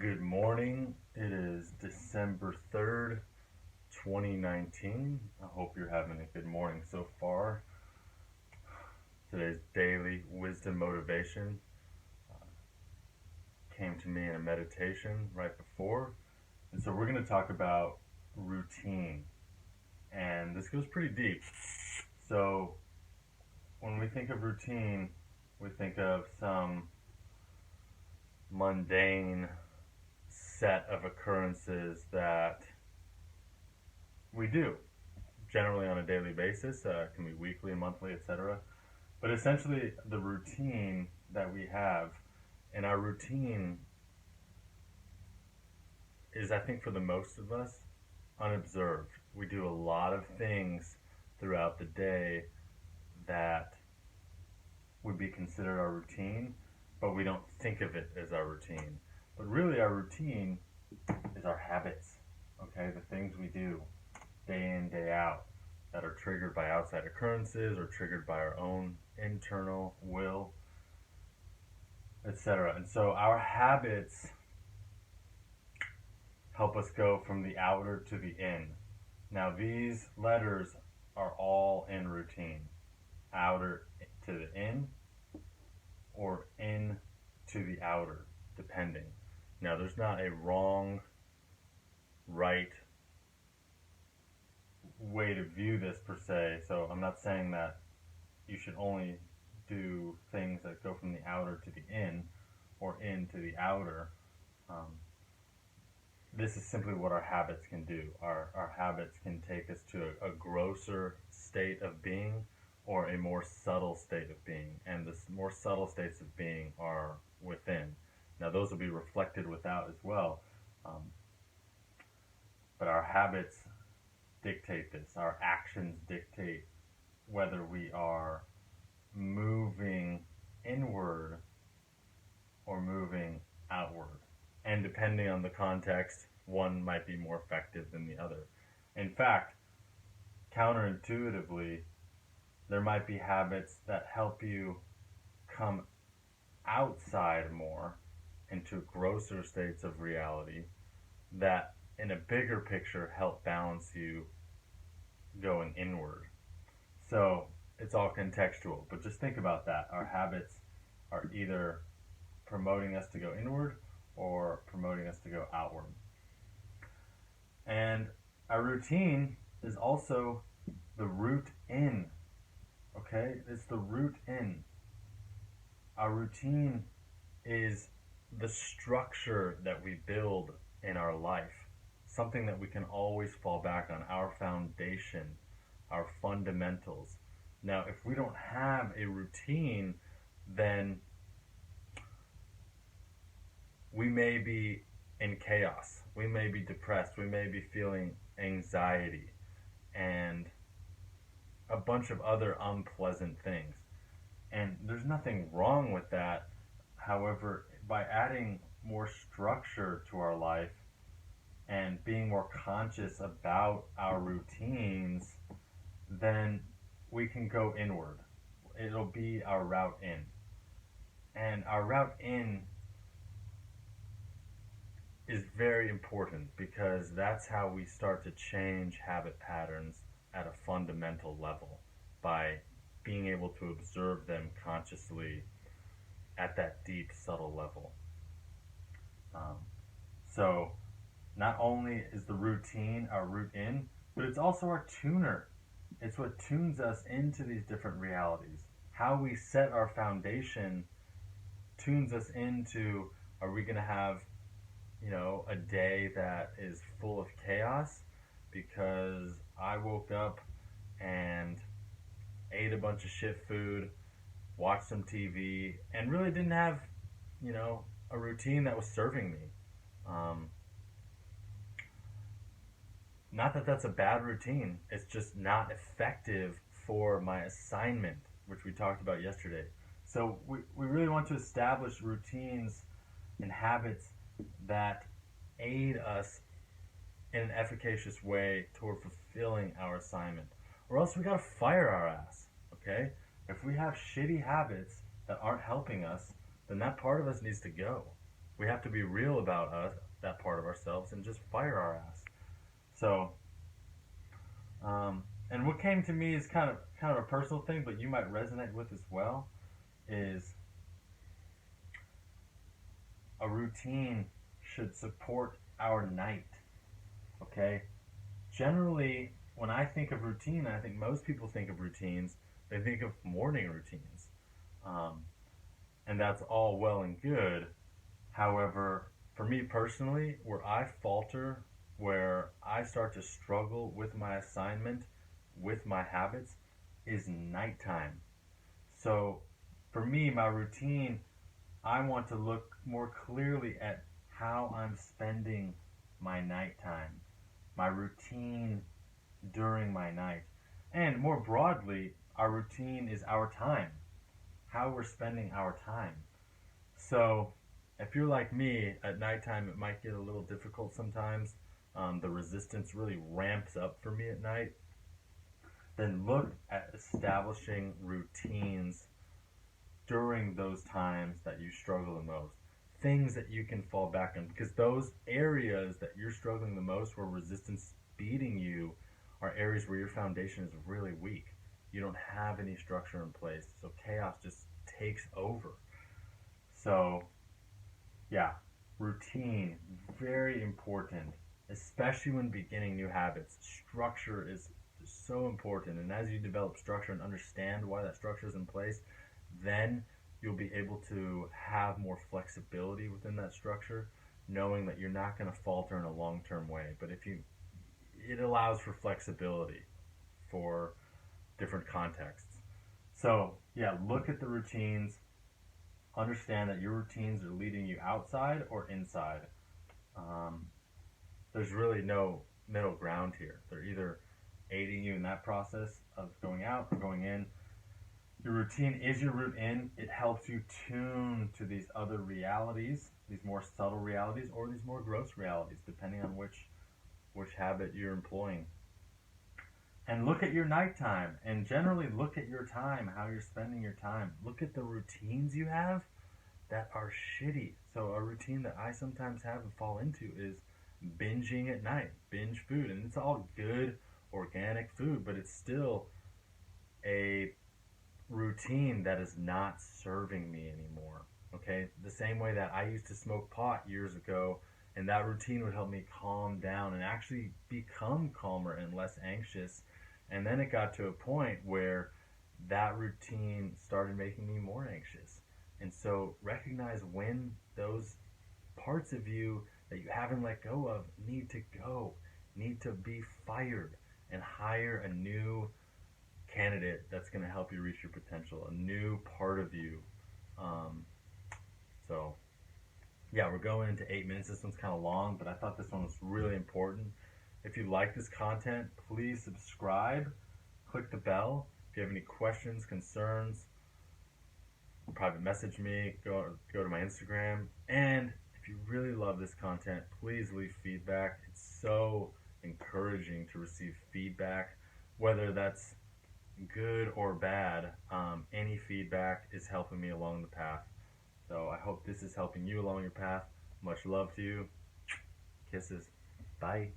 Good morning. It is December 3rd, 2019. I hope you're having a good morning so far. Today's daily wisdom motivation came to me in a meditation right before. And so we're going to talk about routine. And this goes pretty deep. So when we think of routine, we think of some mundane set of occurrences that we do generally on a daily basis. Can be weekly, monthly, etc. But essentially, the routine that we have, and our routine is, I think, for the most of us, unobserved. We do a lot of things throughout the day that would be considered our routine, but we don't think of it as our routine. But really, our routine is our habits, okay? The things we do day in, day out that are triggered by outside occurrences or triggered by our own internal will, etc. And so our habits help us go from the outer to the in. Now, these letters are all in routine. Outer to the in, or in to the outer, depending. Now, there's not a wrong, right way to view this per se, so I'm not saying that you should only do things that go from the outer to the in, or in to the outer. This is simply what our habits can do. Our habits can take us to a grosser state of being or a more subtle state of being, and the more subtle states of being are within. Now, those will be reflected without as well, but our habits dictate this. Our actions dictate whether we are moving inward or moving outward. And depending on the context, one might be more effective than the other. In fact, counterintuitively, there might be habits that help you come outside more into grosser states of reality that in a bigger picture help balance you going inward. So it's all contextual, but just think about that. Our habits are either promoting us to go inward or promoting us to go outward. And our routine is also the root in. Okay? It's the root in. Our routine is the structure that we build in our life, something that we can always fall back on, our foundation, our fundamentals. Now, if we don't have a routine, then we may be in chaos. We may be depressed. We may be feeling anxiety and a bunch of other unpleasant things. And there's nothing wrong with that. However, by adding more structure to our life and being more conscious about our routines, then we can go inward. It'll be our route in. And our route in is very important because that's how we start to change habit patterns at a fundamental level, by being able to observe them consciously at that deep, subtle level. So not only is the routine our root in, but it's also our tuner. It's what tunes us into these different realities. How we set our foundation tunes us into, are we going to have, a day that is full of chaos because I woke up and ate a bunch of shit food, watched some TV, and really didn't have, a routine that was serving me. Not that that's a bad routine, it's just not effective for my assignment, which we talked about yesterday. So we really want to establish routines and habits that aid us in an efficacious way toward fulfilling our assignment. Or else we gotta fire our ass, okay? If we have shitty habits that aren't helping us, then that part of us needs to go. We have to be real about us, that part of ourselves, and just fire our ass. So, and what came to me is kind of a personal thing, but you might resonate with as well. Is a routine should support our night. Okay, generally, when I think of routine, I think most people think of routines. They think of morning routines, um, and that's all well and good. However, for me personally, where I falter, where I start to struggle with my assignment, with my habits, is nighttime. So, for me, my routine, I want to look more clearly at how I'm spending my nighttime, my routine during my night. And more broadly, our routine is our time, how we're spending our time. So, if you're like me, at nighttime it might get a little difficult sometimes. The resistance really ramps up for me at night. Then look at establishing routines during those times that you struggle the most. Things that you can fall back on. Because those areas that you're struggling the most, where resistance is beating you, are areas where your foundation is really weak. You don't have any structure in place. So chaos just takes over. So, yeah, routine, very important, especially when beginning new habits. Structure is so important. And as you develop structure and understand why that structure is in place, then you'll be able to have more flexibility within that structure, knowing that you're not going to falter in a long-term way. But if you, it allows for flexibility for different contexts. So, yeah, look at the routines, understand that your routines are leading you outside or inside. Um, there's really no middle ground here. They're either aiding you in that process of going out or going in. Your routine is your route in. It helps you tune to these other realities, these more subtle realities, or these more gross realities, depending on which habit you're employing. And look at your nighttime, and generally look at your time, how you're spending your time. Look at the routines you have that are shitty. So a routine that I sometimes have and fall into is binging at night, binge food, and it's all good organic food, but it's still a routine that is not serving me anymore. Okay, the same way that I used to smoke pot years ago, and that routine would help me calm down and actually become calmer and less anxious. And then it got to a point where that routine started making me more anxious. And so recognize when those parts of you that you haven't let go of need to go, need to be fired, and hire a new candidate that's going to help you reach your potential, a new part of you. Um, so, yeah, we're going into 8 minutes. This one's kind of long, but I thought this one was really important. If you like this content, please subscribe, click the bell. If you have any questions, concerns, private message me, go to my Instagram. And if you really love this content, please leave feedback. It's so encouraging to receive feedback, whether that's good or bad. Any feedback is helping me along the path. So I hope this is helping you along your path. Much love to you. Kisses. Bye.